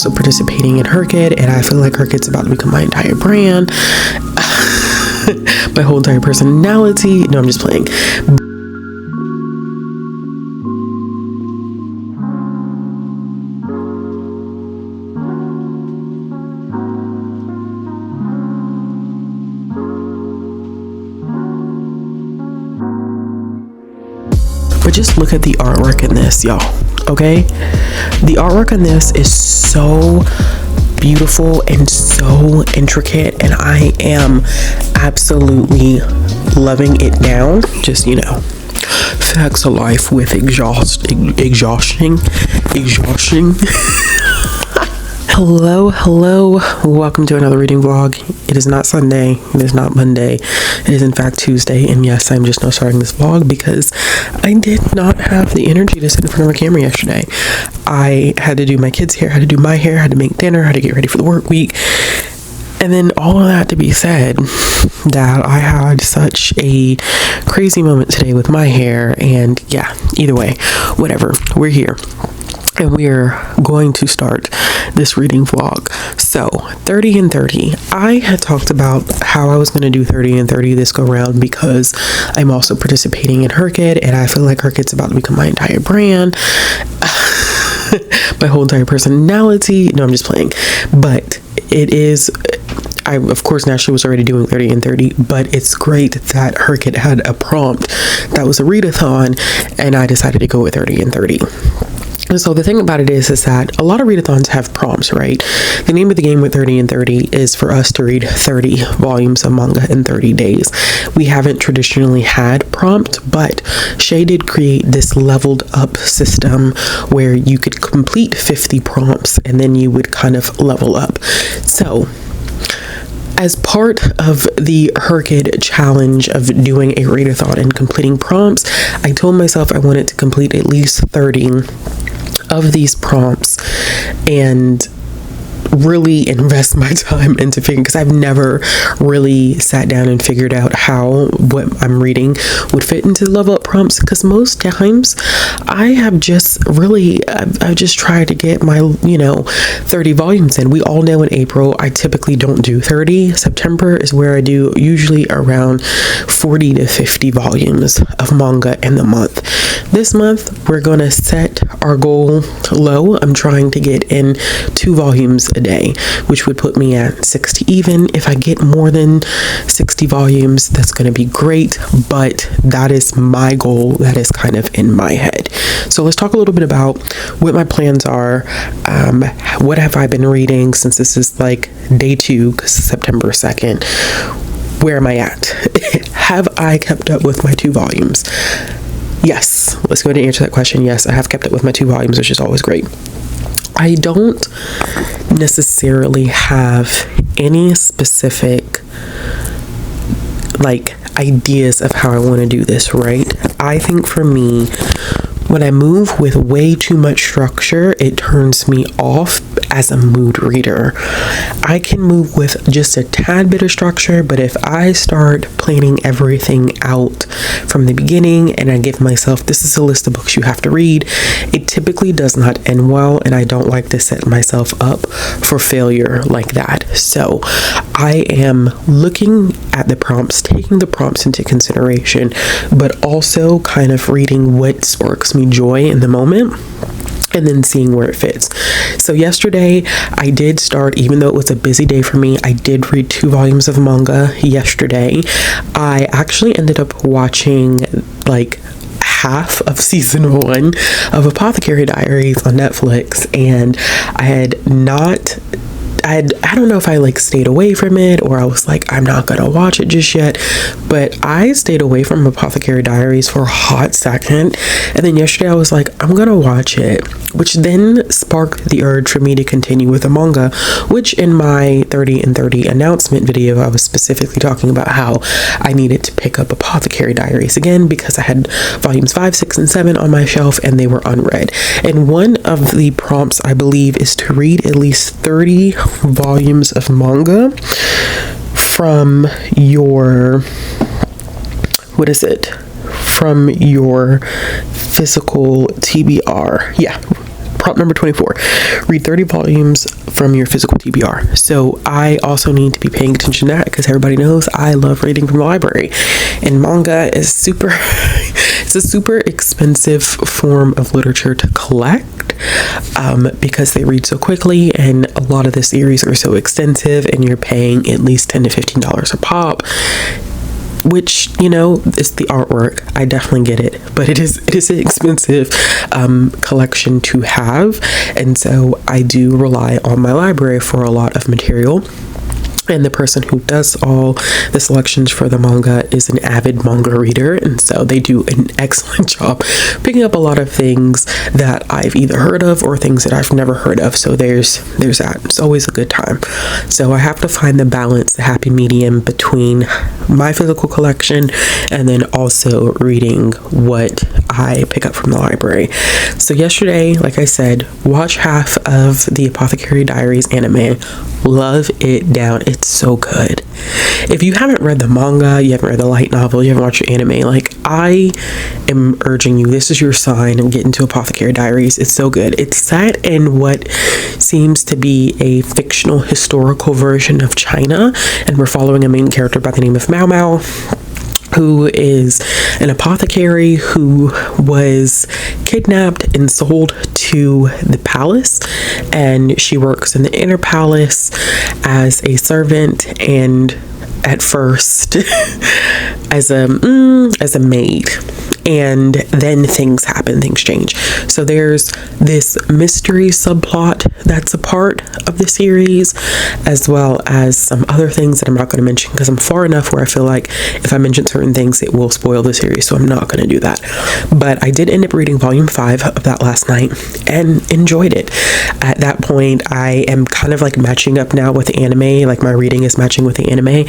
So participating in Herkit, and I feel like Herkit's about to become my entire brand, my whole entire personality. No, I'm just playing. But just look at the artwork in this, y'all. Okay, the artwork on this is so beautiful and so intricate, and I am absolutely loving it now. Just, you know, facts of life with exhausting. Hello, welcome to another reading vlog. It is not Sunday, it is not Monday, it is in fact Tuesday, and yes, I'm just now starting this vlog because I did not have the energy to sit in front of a camera yesterday. I had to do my kids' hair, had to do my hair, had to make dinner, had to get ready for the work week, and then all of that to be said, that I had such a crazy moment today with my hair, and yeah, either way, whatever, we're here. And we are going to start this reading vlog. So 30 and 30. I had talked about how I was going to do 30 and 30 this go round because I'm also participating in Herkit, and I feel like Herkit's about to become my entire brand, my whole entire personality. No, I'm just playing. But it is, I of course naturally was already doing 30 and 30, but it's great that Herkit had a prompt that was a readathon, and I decided to go with 30 and 30. And so the thing about it is that a lot of readathons have prompts, right? The name of the game with 30 and 30 is for us to read 30 volumes of manga in 30 days. We haven't traditionally had prompt, but Shay did create this leveled up system where you could complete 50 prompts and then you would kind of level up. So as part of the Herkit challenge of doing a readathon and completing prompts, I told myself I wanted to complete at least 30 of these prompts and really invest my time into figuring, because I've never really sat down and figured out how what I'm reading would fit into level up prompts, because most times I have just really I've just tried to get my 30 volumes in. We all know in April I typically don't do 30. September is where I do usually around 40 to 50 volumes of manga in the month. This month we're gonna set our goal low. I'm trying to get in 2 volumes a day, which would put me at 60 even. If I get more than 60 volumes, that's going to be great, but that is my goal. That is kind of in my head. So let's talk a little bit about what my plans are. What have I been reading since this is like day 2, because September 2nd. Where am I at? Have I kept up with my 2 volumes? Yes. Let's go ahead and answer that question. Yes, I have kept up with my 2 volumes, which is always great. I don't necessarily have any specific ideas of how I want to do this, right? I think for me, when I move with way too much structure, it turns me off as a mood reader. I can move with just a tad bit of structure, but if I start planning everything out from the beginning and I give myself, this is a list of books you have to read, it typically does not end well, and I don't like to set myself up for failure like that. So I am looking at the prompts, taking the prompts into consideration, but also kind of reading what sparks me joy in the moment, and then seeing where it fits. So yesterday I did start, even though it was a busy day for me, I did read 2 volumes of manga yesterday. I actually ended up watching half of season 1 of Apothecary Diaries on Netflix, and I don't know if I stayed away from it, or I was like, I'm not gonna watch it just yet, but I stayed away from Apothecary Diaries for a hot second, and then yesterday I was like, I'm gonna watch it, which then sparked the urge for me to continue with the manga, which in my 30 and 30 announcement video I was specifically talking about how I needed to pick up Apothecary Diaries again because I had volumes 5, 6, and 7 on my shelf and they were unread. And one of the prompts, I believe, is to read at least 30 volumes of manga from your physical TBR. Yeah, prompt number 24, read 30 volumes from your physical TBR. So I also need to be paying attention to that because everybody knows I love reading from the library, and manga is it's a super expensive form of literature to collect because they read so quickly, and a lot of the series are so extensive, and you're paying at least $10 to $15 a pop, which, you know, is the artwork. I definitely get it, but it is an expensive collection to have, and so I do rely on my library for a lot of material. And the person who does all the selections for the manga is an avid manga reader, and so they do an excellent job picking up a lot of things that I've either heard of or things that I've never heard of. So there's that. It's always a good time. So I have to find the balance, the happy medium between my physical collection and then also reading what I pick up from the library. So yesterday, like I said, watch half of the Apothecary Diaries anime. Love it down. It's so good. If you haven't read the manga, you haven't read the light novel, you haven't watched the anime, like, I am urging you, this is your sign and get into Apothecary Diaries. It's so good. It's set in what seems to be a fictional historical version of China, and we're following a main character by the name of Mao Mao, who is an apothecary who was kidnapped and sold to the palace, and she works in the inner palace as a servant, and at first as a maid, and then things happen, things change. So there's this mystery subplot that's a part of the series, as well as some other things that I'm not going to mention because I'm far enough where I feel like if I mention certain things it will spoil the series, so I'm not going to do that. But I did end up reading volume 5 of that last night and enjoyed it. At that point I am kind of like matching up now with the anime, like my reading is matching with the anime,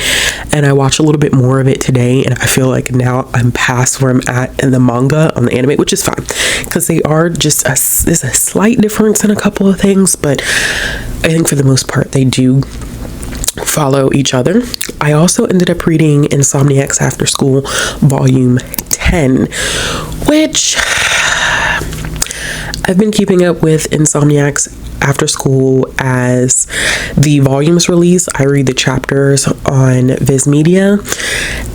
and I watched a little bit more of it today, and I feel like now I'm past where I'm at in the manga on the anime, which is fine because they are just there's a slight difference in a couple of things, but I think for the most part they do follow each other. I also ended up reading Insomniacs After School volume 10, which I've been keeping up with Insomniacs After School as the volumes release. I read the chapters on Viz Media,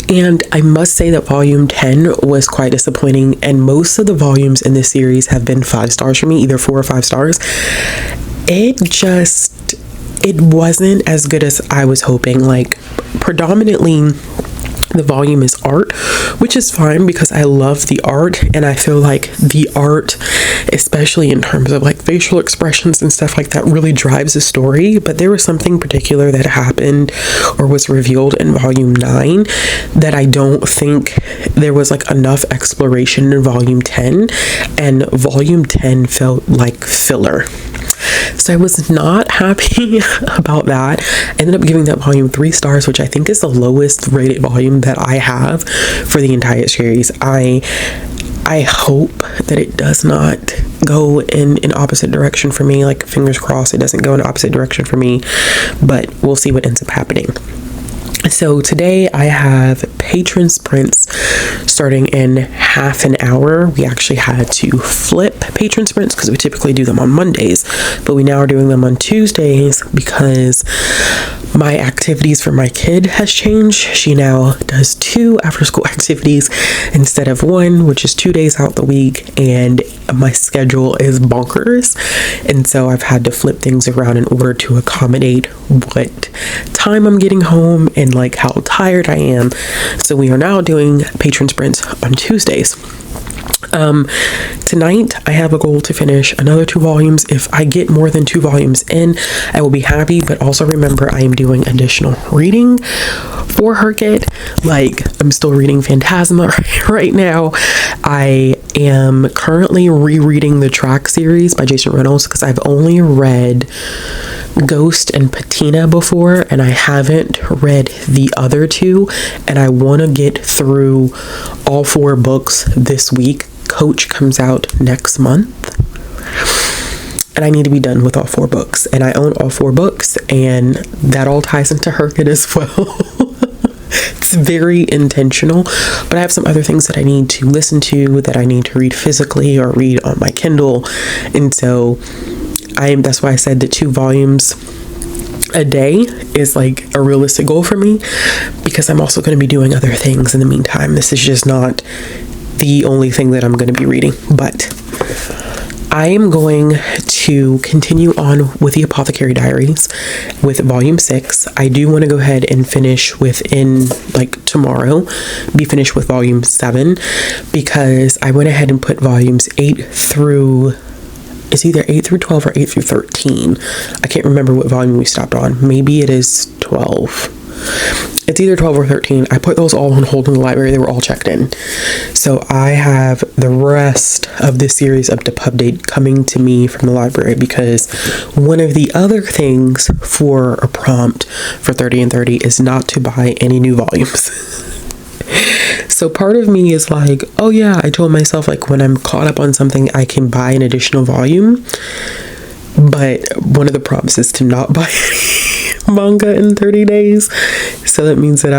and I must say that volume 10 was quite disappointing, and most of the volumes in this series have been 5 stars for me, either 4 or 5 stars. It wasn't as good as I was hoping. Like, predominantly the volume is art, which is fine because I love the art, and I feel like the art, especially in terms of like facial expressions and stuff like that, really drives the story. But there was something particular that happened or was revealed in volume 9 that I don't think there was like enough exploration in volume 10, and volume 10 felt like filler. So I was not happy about that. I ended up giving that volume 3 stars, which I think is the lowest rated volume that I have for the entire series. I hope that it does not go in an opposite direction for me. Like, fingers crossed it doesn't go in an opposite direction for me, but we'll see what ends up happening. So today I have patron sprints starting in half an hour. We actually had to flip patron sprints because we typically do them on Mondays, but we now are doing them on Tuesdays because my activities for my kid has changed. She now does 2 after school activities instead of 1, which is 2 days out the week, and my schedule is bonkers, and so I've had to flip things around in order to accommodate what time I'm getting home and like how tired I am. So we are now doing patron sprints on Tuesdays. Tonight I have a goal to finish another 2 volumes. If I get more than 2 volumes in, I will be happy, but also remember I am doing additional reading for Herkit. Like, I'm still reading Phantasma right now. I am currently rereading the Track series by Jason Reynolds because I've only read Ghost and Patina before, and I haven't read the other 2, and I want to get through all 4 books this week. Coach comes out next month, and I need to be done with all 4 books, and I own all 4 books, and that all ties into Herkit as well. It's very intentional, but I have some other things that I need to listen to, that I need to read physically or read on my Kindle. And so that's why I said that 2 volumes a day is like a realistic goal for me, because I'm also going to be doing other things in the meantime. This is just not the only thing that I'm going to be reading, but I am going to continue on with the Apothecary Diaries with volume 6. I do want to go ahead and finish within like tomorrow, be finished with volume 7, because I went ahead and put volumes 8 through, it's either 8 through 12 or 8 through 13. I can't remember what volume we stopped on. Maybe it is 12. It's either 12 or 13. I put those all on hold in the library. They were all checked in. So I have the rest of this series up to pub date coming to me from the library, because one of the other things for a prompt for 30 and 30 is not to buy any new volumes. So part of me is like, oh yeah, I told myself like when I'm caught up on something, I can buy an additional volume. But one of the prompts is to not buy any manga in 30 days. So that means that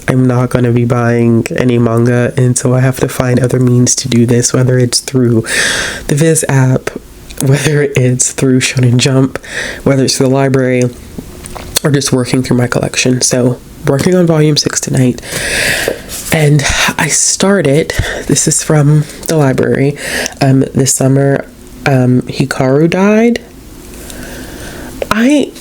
I'm not going to be buying any manga. And so I have to find other means to do this, whether it's through the Viz app, whether it's through Shonen Jump, whether it's through the library, or just working through my collection. So working on volume 6 tonight. And I started, this is from the library, this summer, Hikaru died. I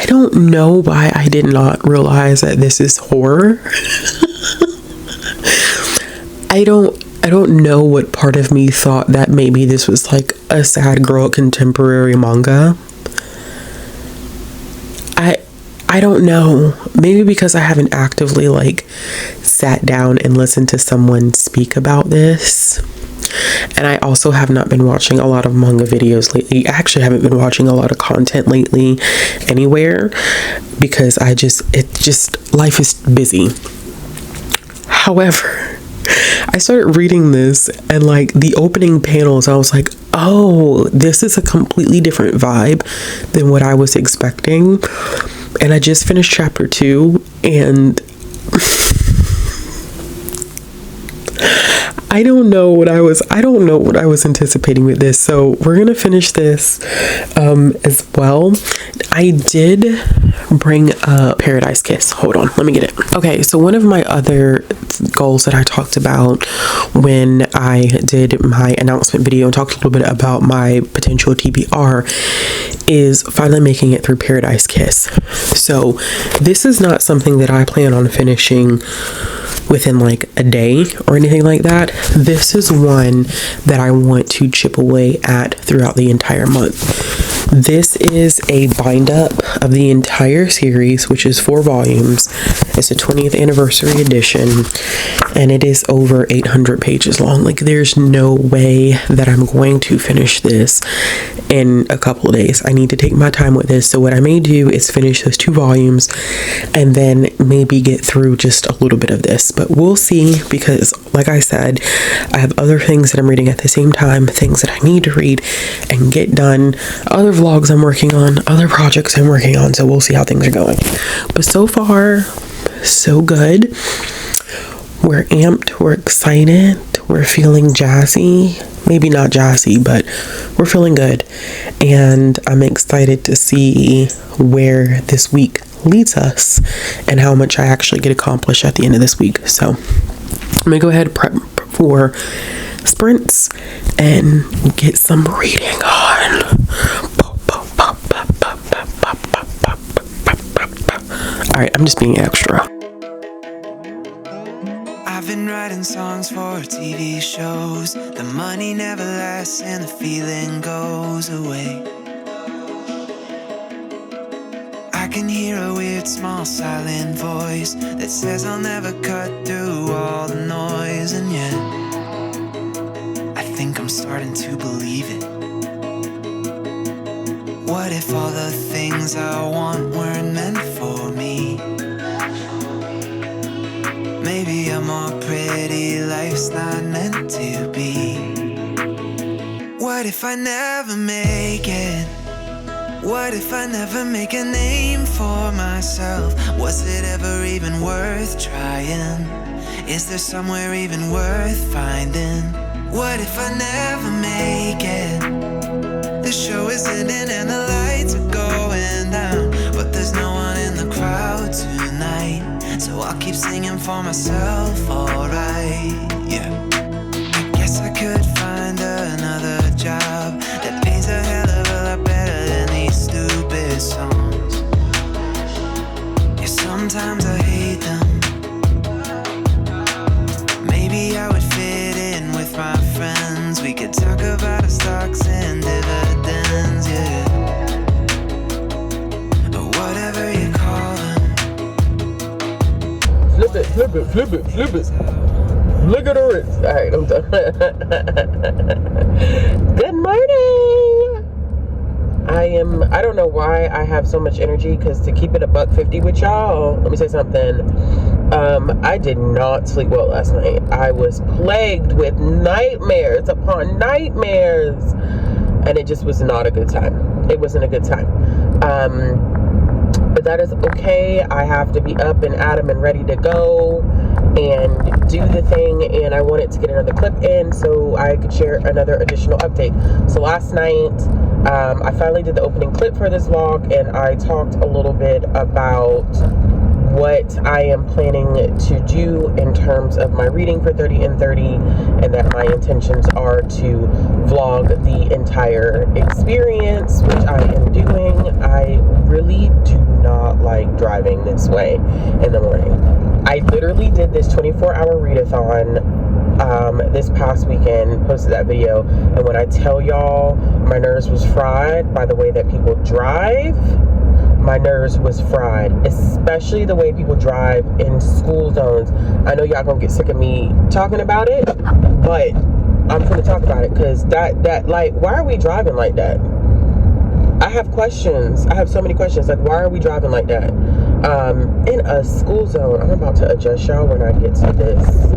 don't know why I did not realize that this is horror. I don't know what part of me thought that maybe this was like a sad girl contemporary manga. I don't know. Maybe because I haven't actively like sat down and listened to someone speak about this. And I also have not been watching a lot of manga videos lately. I actually haven't been watching a lot of content lately anywhere, because life is busy. However, I started reading this, and like the opening panels, I was like, oh, this is a completely different vibe than what I was expecting. And I just finished chapter 2, and I don't know what I was anticipating with this. So we're gonna finish this as well. I did bring a Paradise Kiss. Hold on, let me get it. Okay, so one of my other goals that I talked about when I did my announcement video and talked a little bit about my potential TBR is finally making it through Paradise Kiss. So this is not something that I plan on finishing within like a day or anything like that. This is one that I want to chip away at throughout the entire month. This is a bind up of the entire series, which is 4 volumes. It's a 20th anniversary edition, and it is over 800 pages long. Like, there's no way that I'm going to finish this in a couple of days. I need to take my time with this. So what I may do is finish those 2 volumes and then maybe get through just a little bit of this, but we'll see, because like I said, I have other things that I'm reading at the same time, things that I need to read and get done, other vlogs I'm working on, other projects I'm working on. So we'll see how things are going, but so far so good. We're amped, we're excited, we're feeling jazzy. Maybe not jazzy, but we're feeling good. And I'm excited to see where this week leads us and how much I actually get accomplished at the end of this week. So I'm gonna go ahead and prep for sprints and get some reading on. All right, I'm just being extra. I've been writing songs for TV shows. The money never lasts and the feeling goes away. I can hear a weird small silent voice that says I'll never cut through all the noise. And yet I think I'm starting to believe it. What if all the things I want weren't meant for me? Maybe a more pretty life's not meant to be. What if I never make it? What if I never make a name for myself? Was it ever even worth trying? Is there somewhere even worth finding? What if I never make it? The show is ending and the lights are going down, but there's no one in the crowd tonight, so I'll keep singing for myself, alright, yeah. I guess I could find another job that pays a hell of a lot better than these stupid songs. Yeah, sometimes I hate them. Maybe I would fit in with my friends. We could talk about our stocks and dividends, yeah, or whatever you call them. Flip it, flip it, flip it, flip it. Look at her wrist. Alright, I'm done. Good morning. I don't know why I have so much energy, because to keep it $150 with y'all, let me say something. I did not sleep well last night. I was plagued with nightmares upon nightmares, and it just was not a good time. It wasn't a good time. But that is okay. I have to be up and at 'em and ready to go and do the thing, and I wanted to get another clip in so I could share another additional update. So last night, I finally did the opening clip for this vlog, and I talked a little bit about what I am planning to do in terms of my reading for 30 and 30, and that my intentions are to vlog the entire experience, which I am doing. I really do not like driving this way in the morning. I literally did this 24-hour readathon this past weekend, posted that video, and when I tell y'all my nerves was fried by the way that people drive, my nerves was fried, especially the way people drive in school zones. I know y'all gonna get sick of me talking about it, but I'm gonna talk about it, because that like, why are we driving like that? I have questions. I have so many questions. Like, why are we driving like that? In a school zone, I'm about to adjust y'all when I get to this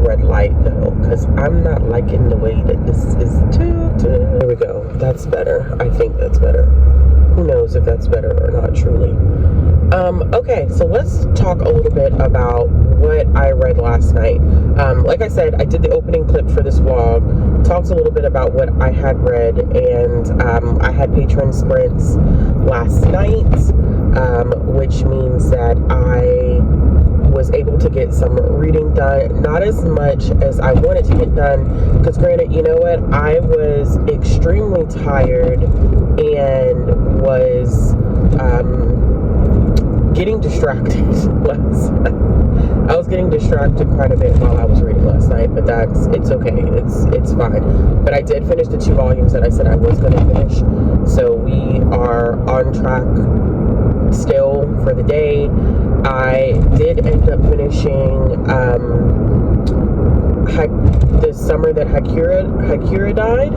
red light though, because I'm not liking the way that this is too. There we go. That's better. I think that's better. Who knows if that's better or not, truly. Okay, so let's talk a little bit about what I read last night. Like I said, I did the opening clip for this vlog, talked a little bit about what I had read, and I had patron sprints last night, which means that I was able to get some reading done. Not as much as I wanted to get done, because granted, you know what, I was extremely tired and was getting distracted last night. I was getting distracted quite a bit while I was reading last night, but it's okay, it's fine. But I did finish the 2 volumes that I said I was going to finish, so we are on track still for the day. I did end up finishing the summer that Hakira died.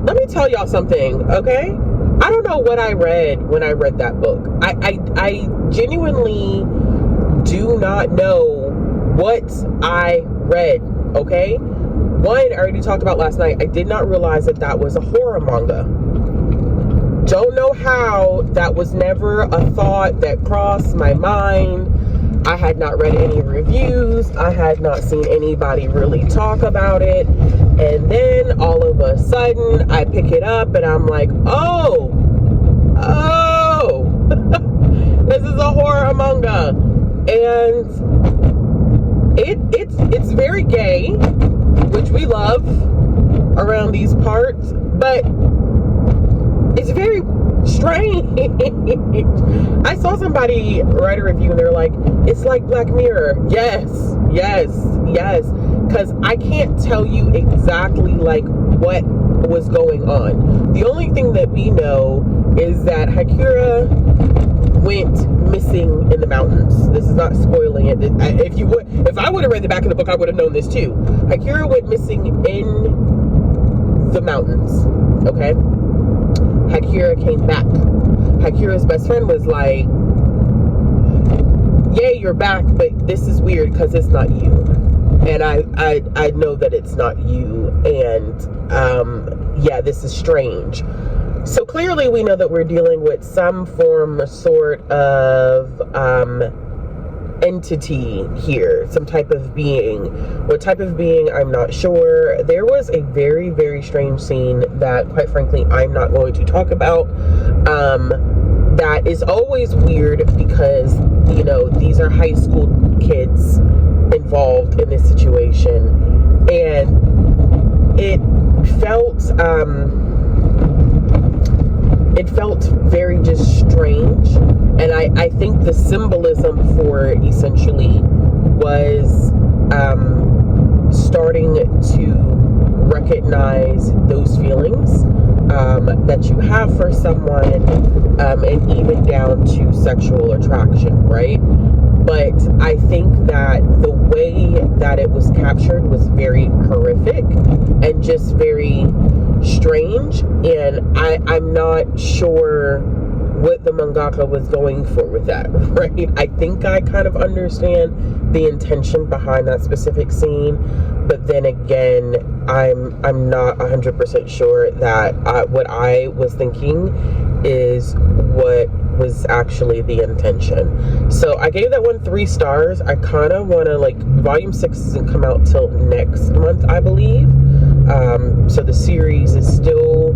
Let me tell y'all something, okay? I don't know what I read when I read that book. I genuinely do not know what I read, okay? One, I already talked about last night. I did not realize that was a horror manga. Don't know how that was never a thought that crossed my mind. I had not read any reviews. I had not seen anybody really talk about it. And then all of a sudden I pick it up and I'm like, oh, this is a horror manga. And it's very gay, which we love around these parts, but it's very strange. I saw somebody write a review and they're like, it's like Black Mirror. Yes. Because I can't tell you exactly like what was going on. The only thing that we know is that Hakira went missing in the mountains. This is not spoiling it. If I would have read the back of the book, I would have known this too. Hakira went missing in the mountains. Okay? Hakira came back. Hakira's best friend was like, yay, you're back, but this is weird because it's not you. And I know that it's not you. And yeah, this is strange. So clearly we know that we're dealing with some form or sort of entity here, some type of being. What type of being, I'm not sure. There was a very, very strange scene that, quite frankly, I'm not going to talk about. That is always weird because, you know, these are high school kids involved in this situation. And it felt very just strange, and I think the symbolism for it essentially was starting to recognize those feelings that you have for someone, and even down to sexual attraction, right? But I think that the way that it was captured was very horrific and just very strange, and I'm not sure what the mangaka was going for with that, right? I think I kind of understand the intention behind that specific scene, but then again, I'm not 100% sure that what I was thinking is what was actually the intention. So I gave that one 3 stars. I kind of want to, like, volume 6 doesn't come out till next month, I believe. So the series is still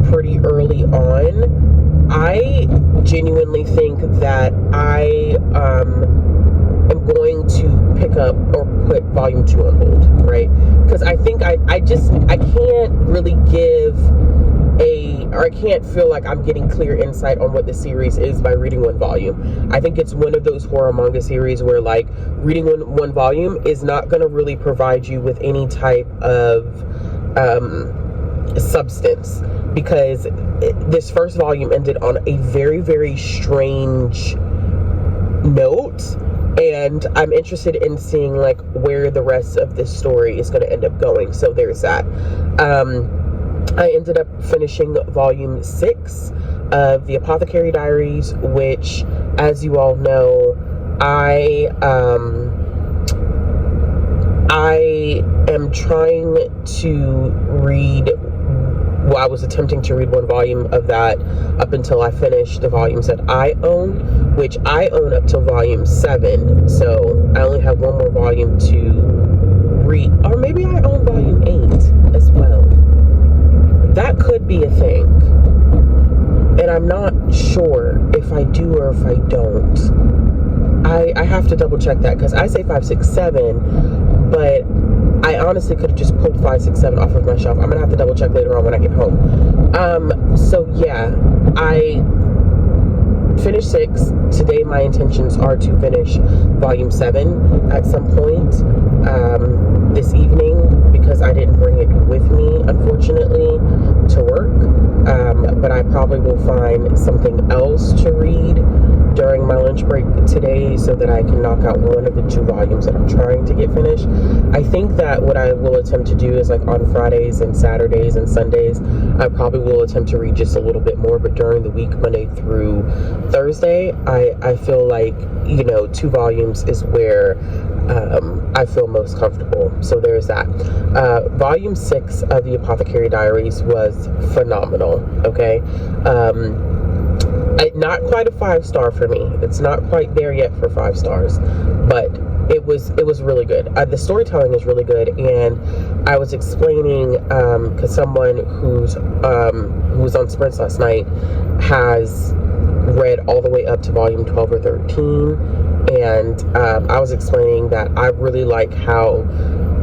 pretty early on. I genuinely think that I am going to pick up or put volume 2 on hold, right? Because I think I can't really I can't feel like I'm getting clear insight on what the series is by reading one volume. I think it's one of those horror manga series where, like, reading one volume is not going to really provide you with any type of substance, because this first volume ended on a very, very strange note, and I'm interested in seeing, like, where the rest of this story is going to end up going. So there's that. I ended up finishing volume 6 of the Apothecary Diaries, which, as you all know, I am trying to read. Well, I was attempting to read one volume of that up until I finished the volumes that I own, which I own up till volume 7. So I only have one more volume to read, or maybe I own volume 8 as well. That could be a thing, and I'm not sure if I do or if I don't. I have to double check that, because I say 5, 6, 7, but I honestly could have just pulled 5, 6, 7 off of my shelf. I'm gonna have to double check later on when I get home. So yeah, I finished 6. Today my intentions are to finish volume 7 at some point this evening, because I didn't bring it with me, unfortunately, to work. But I probably will find something else to read during my lunch break today so that I can knock out one of the 2 volumes that I'm trying to get finished. I think that what I will attempt to do is, like, on Fridays and Saturdays and Sundays, I probably will attempt to read just a little bit more, but during the week, Monday through Thursday, I feel like, you know, 2 volumes is where I feel most comfortable. So there's that. Volume 6 of the Apothecary Diaries was phenomenal, okay? Not quite a 5-star for me. It's not quite there yet for 5 stars, but it was really good. The storytelling is really good, and I was explaining because someone who was on Sprints last night has read all the way up to volume 12 or 13, and I was explaining that I really like how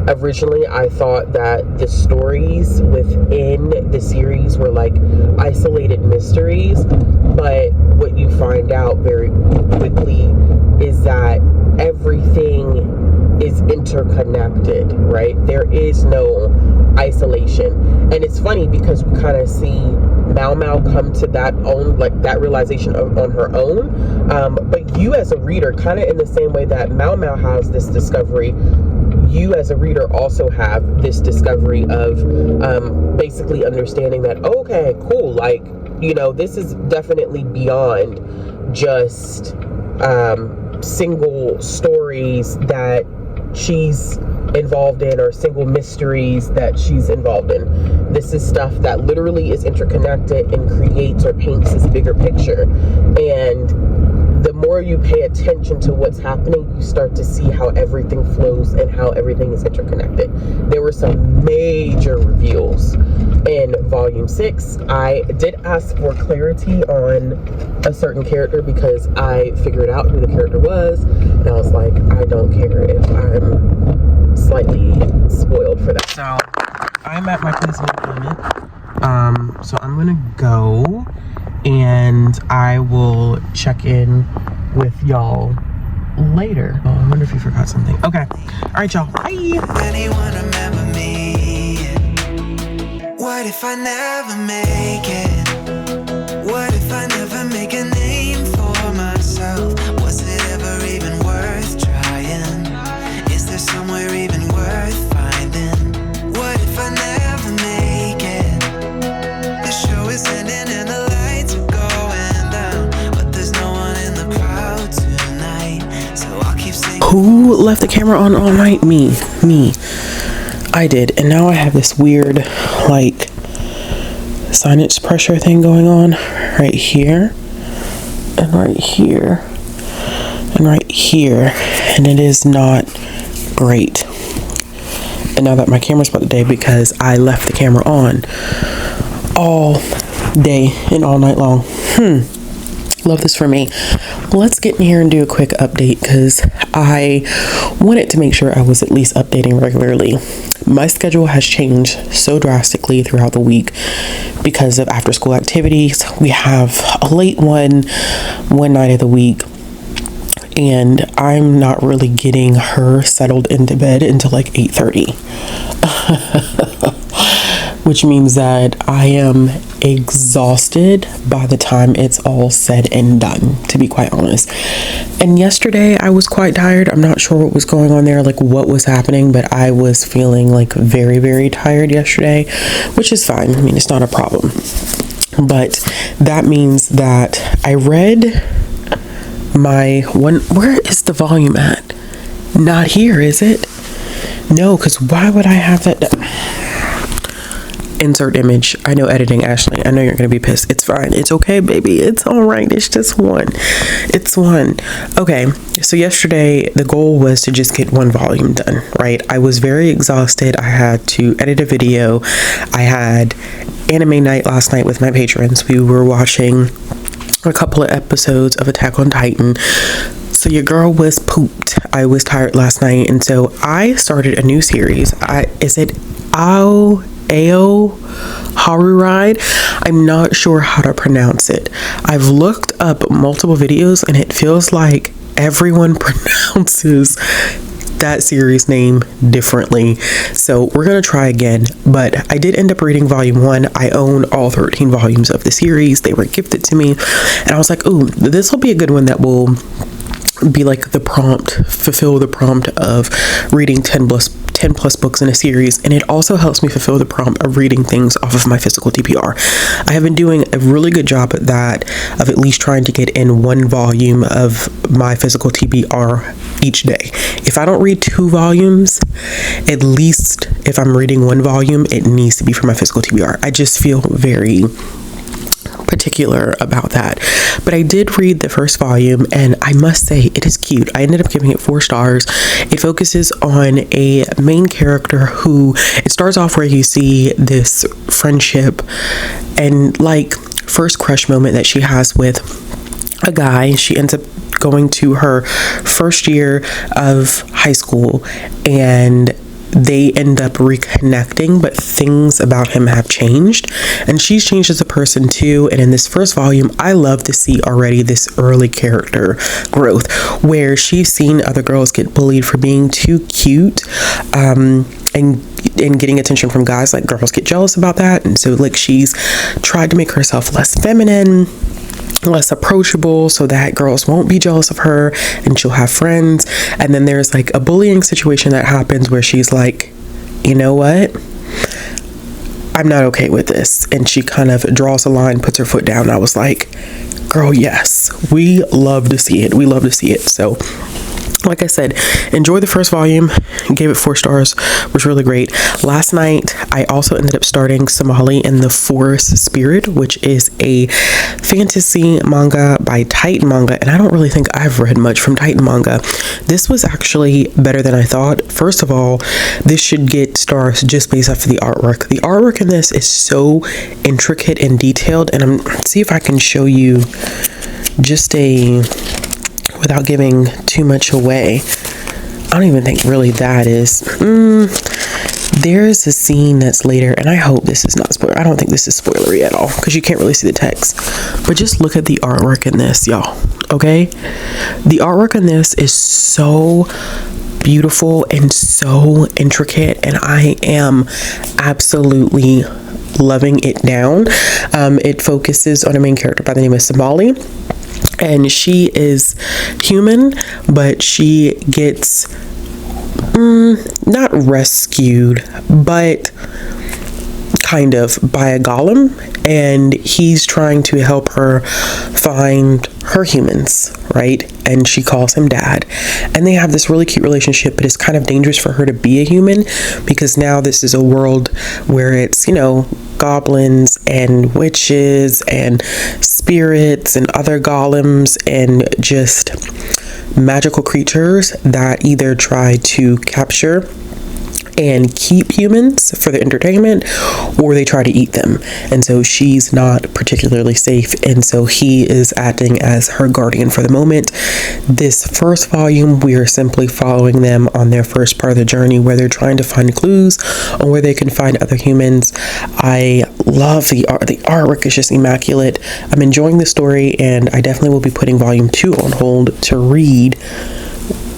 originally I thought that the stories within the series were like isolated mysteries, but what you find out very quickly is that everything is interconnected, right? There is no isolation. And it's funny because we kind of see Mao Mao come to that realization on her own, but you as a reader, kind of in the same way that Mao Mao has this discovery, you as a reader also have this discovery of basically understanding that, okay, cool, like, you know, this is definitely beyond just single stories that she's involved in or single mysteries that she's involved in. This is stuff that literally is interconnected and creates or paints this bigger picture. And the more you pay attention to what's happening, you start to see how everything flows and how everything is interconnected. There were some major reveals in volume 6. I did ask for clarity on a certain character because I figured out who the character was, and I was like, I don't care if I'm slightly spoiled for that. So I'm at my place of employment. So I'm gonna go and I will check in with y'all later. Oh, I wonder if you forgot something. Okay. All right, y'all. Bye. Anyone remember me? What if I never make it? What if I never make a name for myself? Was it ever even worth trying? Is there somewhere even worth finding? What if I never make it? The show is ending and the lights are going down, but there's no one in the crowd tonight, so I'll keep singing. Who left the camera on all night? Me. I did, and now I have this weird, like, sinus pressure thing going on right here, and right here, and right here, and it is not great. And now that my camera's about to die because I left the camera on all day and all night long. Love this for me. Let's get in here and do a quick update because I wanted to make sure I was at least updating regularly. My schedule has changed so drastically throughout the week because of after school activities. We have a late one night of the week, and I'm not really getting her settled into bed until like 8:30. Which means that I am exhausted by the time it's all said and done, to be quite honest. And yesterday I was quite tired. I'm not sure what was going on there, like what was happening, but I was feeling like very, very tired yesterday, which is fine. I mean, it's not a problem. But that means that I read my one. Where is the volume at? Not here, is it? No, because why would I have that? Insert image. I know editing, Ashley. I know you're gonna be pissed. It's fine. It's okay, baby. It's all right. It's just one. It's one. Okay. So yesterday the goal was to just get one volume done, right? I was very exhausted. I had to edit a video. I had anime night last night with my patrons. We were watching a couple of episodes of Attack on Titan. So your girl was pooped. I was tired last night, and so I started a new series. Is it Ao Haru Ride? I'm not sure how to pronounce it. I've looked up multiple videos and it feels like everyone pronounces that series name differently. So we're gonna try again, but I did end up reading volume 1. I own all 13 volumes of the series. They were gifted to me, and I was like, ooh, this will be a good one that will be like the prompt, fulfill the prompt of reading 10 plus books in a series, and it also helps me fulfill the prompt of reading things off of my physical TBR. I have been doing a really good job at that, of at least trying to get in one volume of my physical TBR each day. If I don't read 2 volumes, at least if I'm reading 1 volume, it needs to be for my physical TBR. I just feel very particular about that. But I did read the first volume, and I must say it is cute. I ended up giving it 4 stars. It focuses on a main character who, it starts off where you see this friendship and like first crush moment that she has with a guy. She ends up going to her first year of high school, and they end up reconnecting, but things about him have changed, and she's changed as a person too. And in this first volume, I love to see already this early character growth where she's seen other girls get bullied for being too cute, and getting attention from guys. Like, girls get jealous about that, and so like she's tried to make herself less feminine, less approachable, so that girls won't be jealous of her and she'll have friends. And then there's like a bullying situation that happens where she's like, you know what, I'm not okay with this, and she kind of draws a line, puts her foot down. I was like, girl, yes, we love to see it. So like I said, enjoy the first volume, gave it 4 stars, was really great. Last night, I also ended up starting Somali and the Forest Spirit, which is a fantasy manga by Titan Manga, and I don't really think I've read much from Titan Manga. This was actually better than I thought. First of all, this should get stars just based off of the artwork. The artwork in this is so intricate and detailed, and see if I can show you just without giving too much away. I don't even think really that is. There's a scene that's later, and I hope this is not spoiler. I don't think this is spoilery at all because you can't really see the text. But just look at the artwork in this, y'all. Okay? The artwork in this is so beautiful and so intricate, and I am absolutely loving it down. It focuses on a main character by the name of Somali. And she is human, but she gets not rescued, but kind of by a golem, and he's trying to help her find her humans, right? And she calls him dad, and they have this really cute relationship, but it's kind of dangerous for her to be a human because now this is a world where it's, goblins and witches and spirits and other golems and just magical creatures that either try to capture and keep humans for their entertainment, or they try to eat them. And so she's not particularly safe, and so he is acting as her guardian for the moment. This first volume, we are simply following them on their first part of the journey where they're trying to find clues on where they can find other humans. I love the art. The artwork is just immaculate. I'm enjoying the story, and I definitely will be putting volume 2 on hold to read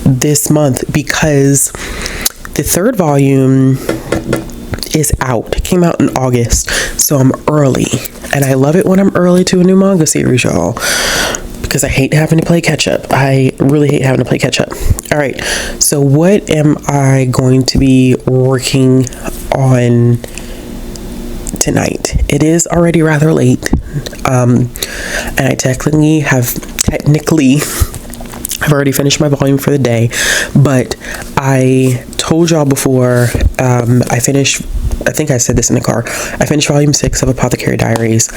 this month because the third volume is out. It came out in August, so I'm early. And I love it when I'm early to a new manga series, y'all, because I hate having to play catch up. I really hate having to play catch up. All right, so what am I going to be working on tonight? It is already rather late, and I technically I've already finished my volume for the day, but I told y'all before, I think I said this in the car, I finished volume 6 of Apothecary Diaries.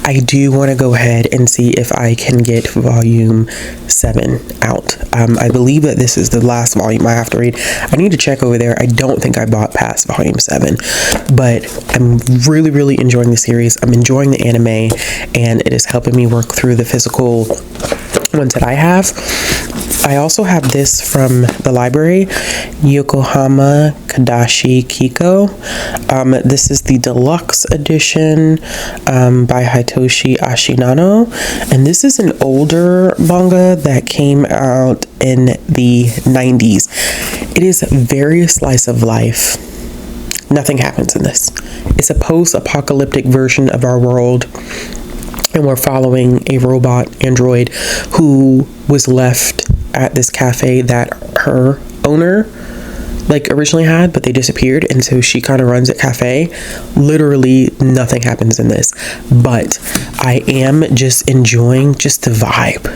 I do want to go ahead and see if I can get volume 7 out. I believe that this is the last volume I have to read. I need to check over there. I don't think I bought past volume 7, but I'm really, really enjoying the series. I'm enjoying the anime, and it is helping me work through the physical ones that I have. I also have this from the library, Yokohama Kadashi Kiko. This is the deluxe edition by Hitoshi Ashinano, and this is an older manga that came out in the 90s. It is very slice of life. Nothing happens in this. It's a post-apocalyptic version of our world, and we're following a robot android who was left at this cafe that her owner originally had, but they disappeared, and so she kind of runs a cafe. Literally nothing happens in this, but I am just enjoying just the vibe.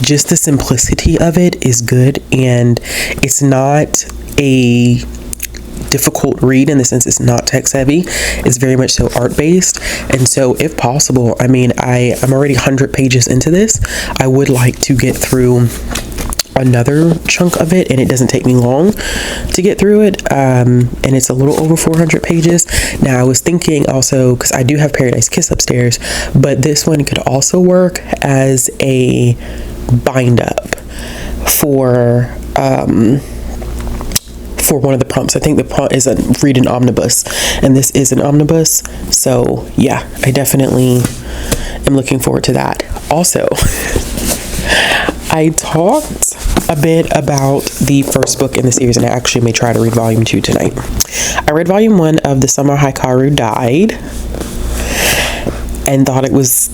Just the simplicity of it is good, and it's not a difficult read in the sense it's not text heavy. It's very much so art based, and so if possible, I'm already 100 pages into this. I would like to get through another chunk of it, and it doesn't take me long to get through it, and it's a little over 400 pages. Now I was thinking also, because I do have Paradise Kiss upstairs, but this one could also work as a bind up for one of the prompts. I think the prompt is read an omnibus, and this is an omnibus, so yeah, I definitely am looking forward to that. Also, I talked a bit about the first book in the series, and I actually may try to read volume 2 tonight. I read volume 1 of The Summer Hikaru Died and thought it was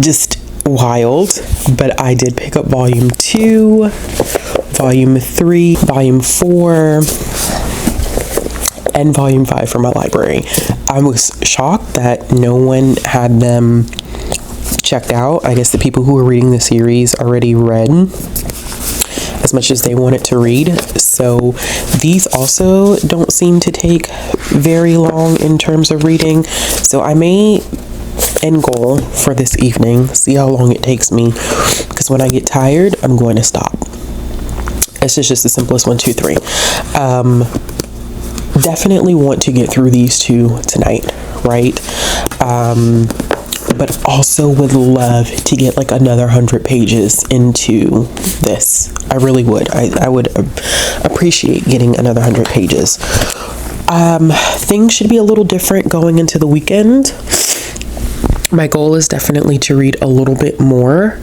just wild, but I did pick up volume 2, volume 3, volume 4, and volume 5 from my library. I was shocked that no one had them checked out. I guess the people who were reading the series already read as much as they wanted to read. So these also don't seem to take very long in terms of reading. So I may end goal for this evening, see how long it takes me, because when I get tired, I'm going to stop. This is just the simplest 1, 2, 3. Definitely want to get through these 2 tonight, right? But also would love to get like another 100 pages into this. I really would. I would appreciate getting another 100 pages. Things should be a little different going into the weekend. My goal is definitely to read a little bit more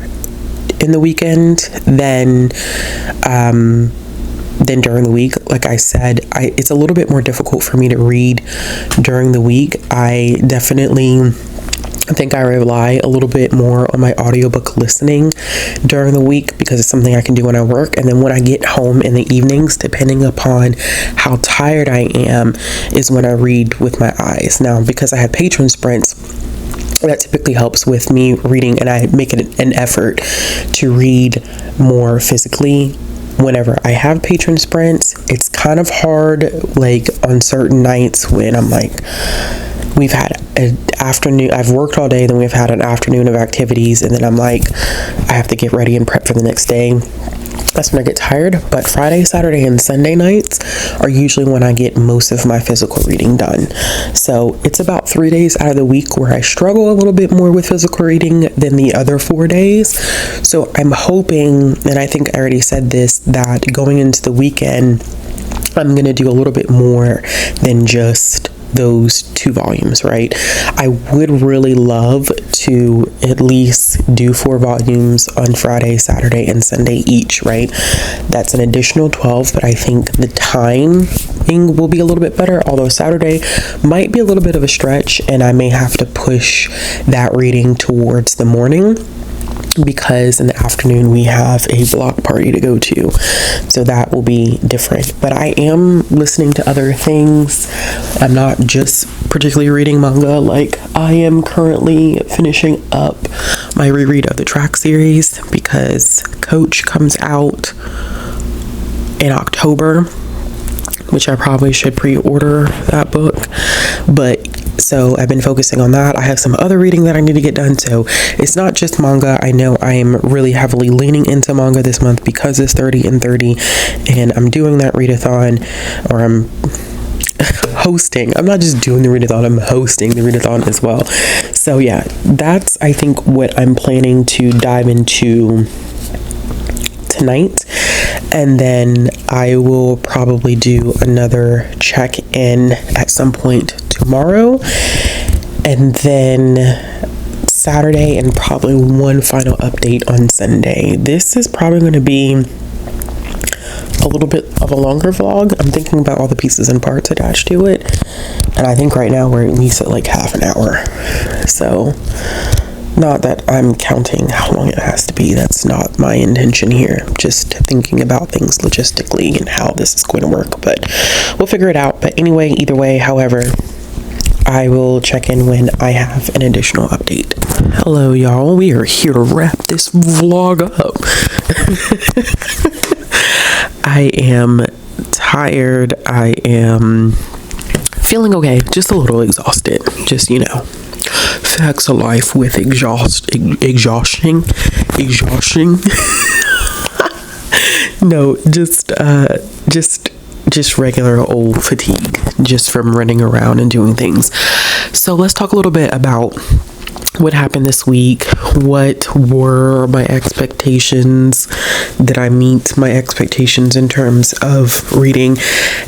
in the weekend than during the week. Like I said, it's a little bit more difficult for me to read during the week. I think I rely a little bit more on my audiobook listening during the week because it's something I can do when I work. And then when I get home in the evenings, depending upon how tired I am, is when I read with my eyes. Now, because I have patron sprints, that typically helps with me reading, and I make it an effort to read more physically whenever I have patron sprints. It's kind of hard, like on certain nights when I'm like, we've had an afternoon, I've worked all day, then we've had an afternoon of activities, and then I'm like, I have to get ready and prep for the next day. That's when I get tired. But Friday, Saturday, and Sunday nights are usually when I get most of my physical reading done. So it's about 3 days out of the week where I struggle a little bit more with physical reading than the other 4 days. So I'm hoping, and I think I already said this, that going into the weekend, I'm going to do a little bit more than just those 2 volumes, right? I would really love to at least do 4 volumes on Friday, Saturday, and Sunday each, right? That's an additional 12, but I think the timing will be a little bit better, although Saturday might be a little bit of a stretch, and I may have to push that reading towards the morning, because in the afternoon we have a block party to go to, so that will be different. But I am listening to other things. I'm not just particularly reading manga. Like, I am currently finishing up my reread of the track series because Coach comes out in October, which I probably should pre-order that book. But so I've been focusing on that. I have some other reading that I need to get done. So it's not just manga. I know I am really heavily leaning into manga this month because it's 30 and 30, and I'm doing that readathon, or I'm hosting. I'm not just doing the readathon, I'm hosting the readathon as well. So yeah, that's, I think, what I'm planning to dive into tonight. And then I will probably do another check-in at some point tomorrow, and then Saturday, and probably one final update on Sunday. This is probably going to be a little bit of a longer vlog. I'm thinking about all the pieces and parts attached to it, and I think right now we're at least at like half an hour. So not that I'm counting how long it has to be. That's not my intention here. Just thinking about things logistically and how this is going to work. But we'll figure it out. But anyway, either way, however, I will check in when I have an additional update. Hello, y'all. We are here to wrap this vlog up. I am tired. I am feeling okay. Just a little exhausted. Just, you know, facts of life with exhausting. No, just regular old fatigue, just from running around and doing things. So let's talk a little bit about what happened this week. What were my expectations? Did I meet my expectations in terms of reading?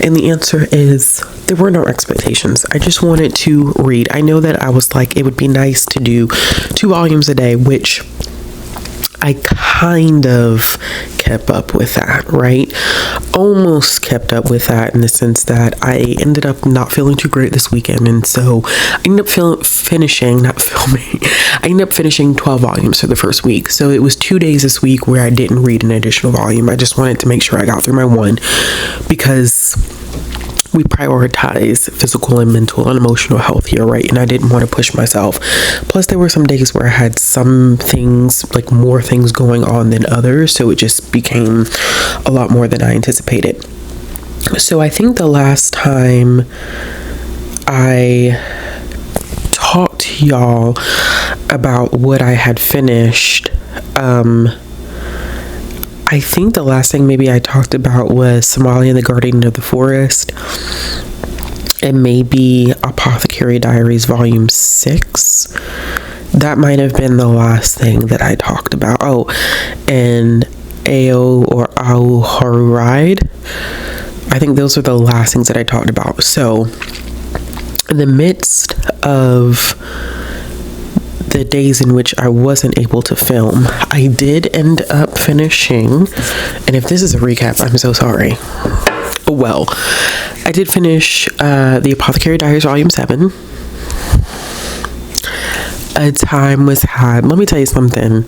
And the answer is there were no expectations. I just wanted to read. I know that I was like, it would be nice to do 2 volumes a day, which I kind of kept up with that, right? Almost kept up with that in the sense that I ended up not feeling too great this weekend, and so I ended up finishing 12 volumes for the first week. So it was 2 days this week where I didn't read an additional volume. I just wanted to make sure I got through my one, because we prioritize physical and mental and emotional health here, right? And I didn't want to push myself. Plus, there were some days where I had some things, like more things going on than others, so it just became a lot more than I anticipated. So I think the last time I talked to y'all about what I had finished, I think the last thing maybe I talked about was Somalia and the Guardian of the Forest, and maybe Apothecary Diaries Volume 6. That might have been the last thing that I talked about. Oh, and Ao or Au Haru Ride. I think those are the last things that I talked about. So, in the midst of the days in which I wasn't able to film, I did end up finishing, and if this is a recap, I'm so sorry. Well, I did finish the Apothecary Diaries Volume 7. A time was had. Let me tell you something.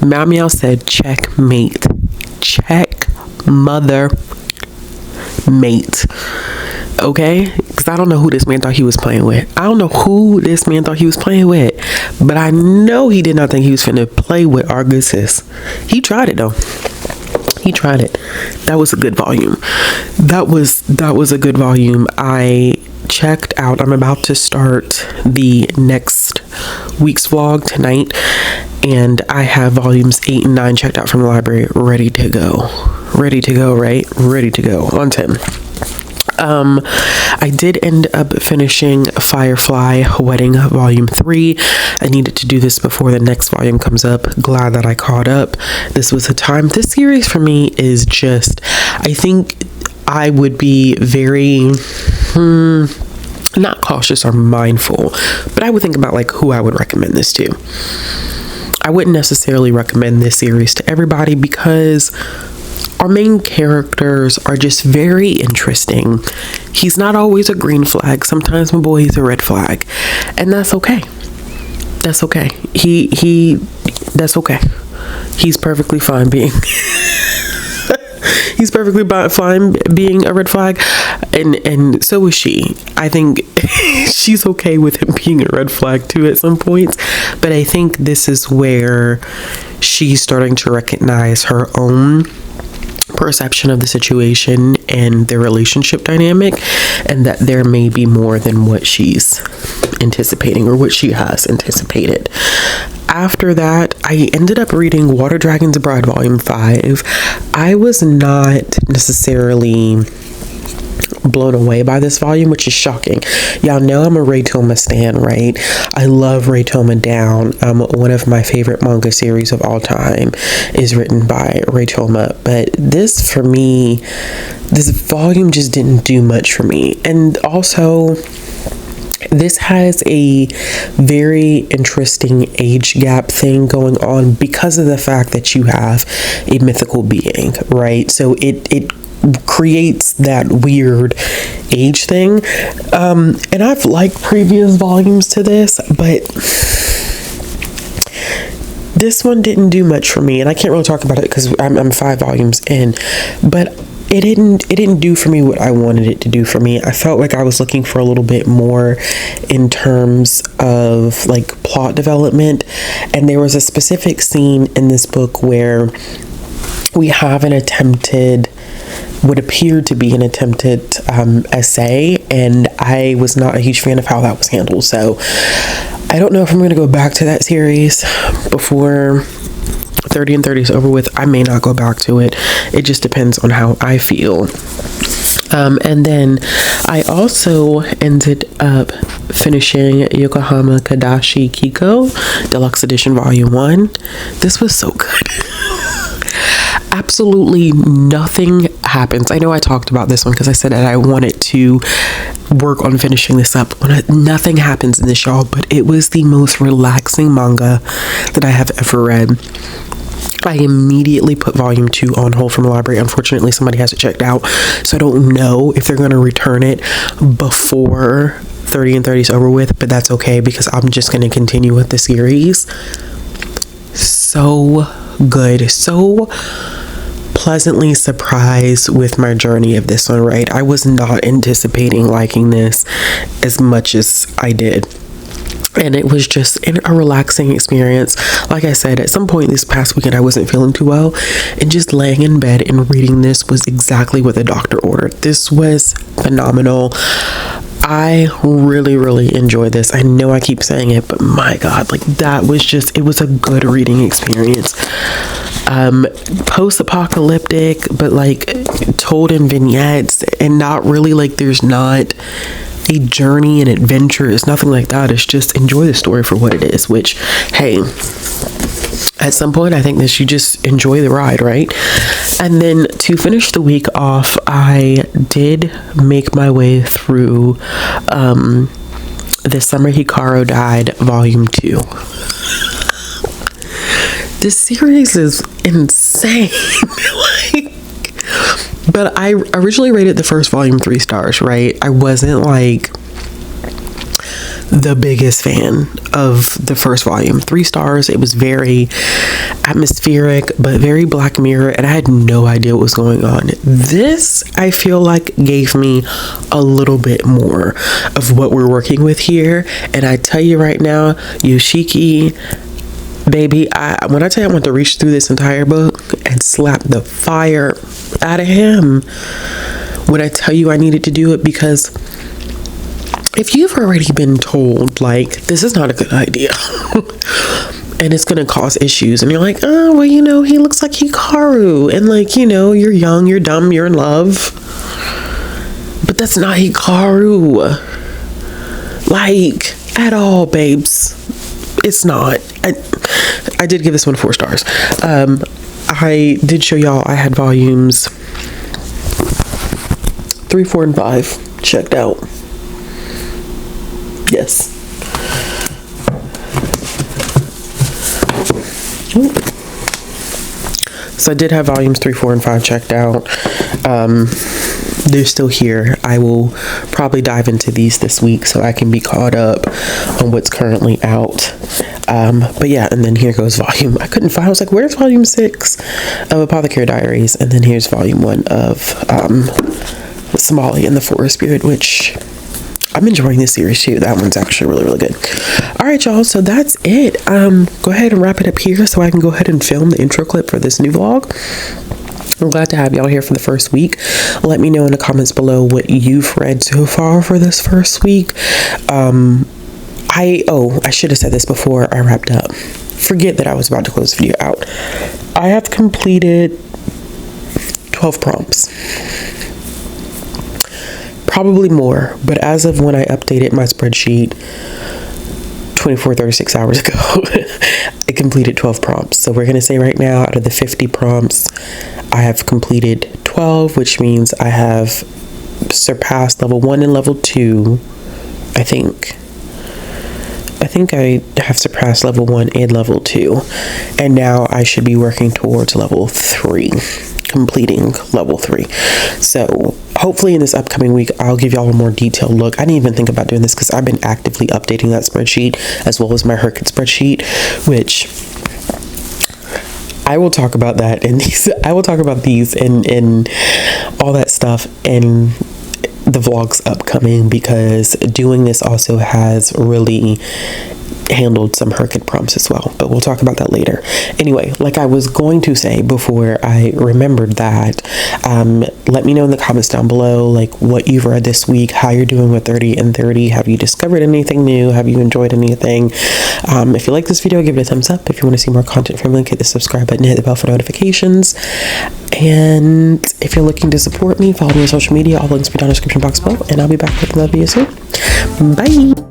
Meow Meow said checkmate. Check mother mate. Okay? Because I don't know who this man thought he was playing with. But I know he did not think he was finna play with our good sis. He tried it though. He tried it. That was a good volume. That was a good volume. I checked out. I'm about to start the next week's vlog tonight, and I have volumes 8 and 9 checked out from the library, ready to go, right? Ready to go on 10. I did end up finishing Firefly Wedding Volume 3. I needed to do this before the next volume comes up. Glad that I caught up. This was a time. This series for me is just, I think I would be very not cautious or mindful, but I would think about like who I would recommend this to. I wouldn't necessarily recommend this series to everybody because our main characters are just very interesting. He's not always a green flag. Sometimes my boy is a red flag, and that's okay. That's okay. That's okay. He's perfectly fine being he's perfectly fine being a red flag, and so is she. I think she's okay with him being a red flag too at some points, but I think this is where she's starting to recognize her own perception of the situation and their relationship dynamic, and that there may be more than what she's anticipating or what she has anticipated. After that, I ended up reading Water Dragon's Bride Volume 5. I was not necessarily blown away by this volume, which is shocking. Y'all know I'm a Ray Toma stan, right? I love Ray Toma down. One of my favorite manga series of all time is written by Ray Toma, but this, for me, this volume just didn't do much for me. And also, this has a very interesting age gap thing going on because of the fact that you have a mythical being, right? So it creates that weird age thing, and I've liked previous volumes to this, but this one didn't do much for me, and I can't really talk about it because I'm 5 volumes in, but it didn't do for me what I wanted it to do for me. I felt like I was looking for a little bit more in terms of like plot development, and there was a specific scene in this book where we have what appeared to be an attempted essay, and I was not a huge fan of how that was handled. So I don't know if I'm going to go back to that series before 30 and 30 is over with. I may not go back to it. It just depends on how I feel. And then I also ended up finishing Yokohama Kadashi Kiko Deluxe Edition Volume 1. This was so good. Absolutely nothing happens. I know I talked about this one because I said that I wanted to work on finishing this up. Nothing happens in this, y'all, but it was the most relaxing manga that I have ever read. I immediately put volume 2 on hold from the library. Unfortunately, somebody has it checked out, so I don't know if they're going to return it before 30 and 30 is over with, but that's okay because I'm just going to continue with the series. So good. So pleasantly surprised with my journey of this one, right? I was not anticipating liking this as much as I did. And it was just a relaxing experience. Like I said, at some point this past weekend, I wasn't feeling too well. And just laying in bed and reading this was exactly what the doctor ordered. This was phenomenal. I really, really enjoyed this. I know I keep saying it, but my God, like that was just, it was a good reading experience. Post-apocalyptic, but like told in vignettes, and not really like there's not a journey and adventure. It's nothing like that. It's just enjoy the story for what it is, which, hey, at some point I think that you just enjoy the ride, right? And then to finish the week off, I did make my way through The Summer Hikaru Died Volume 2. This series is insane. Like, but I originally rated the first volume 3 stars, right? I wasn't like the biggest fan of the first volume. 3 stars. It was very atmospheric, but very Black Mirror, and I had no idea what was going on. This, I feel like, gave me a little bit more of what we're working with here. And I tell you right now, Yoshiki, baby, when I tell you I want to reach through this entire book and slap the fire out of him, when I tell you I needed to do it, because if you've already been told, like, this is not a good idea and it's going to cause issues, and you're like, oh, well, you know, he looks like Hikaru, and like, you know, you're young, you're dumb, you're in love, but that's not Hikaru, like, at all, babes. It's not. I did give this one 4 stars. I did show y'all I had volumes 3, 4, and 5 checked out. Yes. Ooh. So I did have volumes 3, 4, and 5 checked out. They're still here. I will probably dive into these this week so I can be caught up on what's currently out. But yeah, and then here goes volume. I couldn't find. I was like, where's volume 6 of Apothecary Diaries? And then here's volume 1 of Somali and the Forest Spirit, which I'm enjoying this series too. That one's actually really, really good. All right, y'all. So that's it. Go ahead and wrap it up here so I can go ahead and film the intro clip for this new vlog. I'm glad to have y'all here for the first week. Let me know in the comments below what you've read so far for this first week. I should have said this before I wrapped up. Forget that I was about to close the video out. I have completed 12 prompts. Probably more, but as of when I updated my spreadsheet 36 hours ago, I completed 12 prompts. So we're going to say right now, out of the 50 prompts, I have completed 12, which means I have surpassed level 1 and level 2. I think I have surpassed level 1 and level 2. And now I should be working towards level 3, completing level 3. So hopefully in this upcoming week, I'll give y'all a more detailed look. I didn't even think about doing this because I've been actively updating that spreadsheet as well as my Herkit spreadsheet, which I will talk about that in these. I will talk about these and all that stuff in the vlogs upcoming, because doing this also has really handled some Herkit prompts as well, but we'll talk about that later. Anyway, like I was going to say before I remembered that, let me know in the comments down below, like, what you've read this week, how you're doing with 30 and 30. Have you discovered anything new? Have you enjoyed anything? If you like this video, give it a thumbs up. If you want to see more content from me, hit the subscribe button, hit the bell for notifications. And if you're looking to support me, follow me on social media. All the links will be down in the description box below, and I'll be back with another video soon. Bye.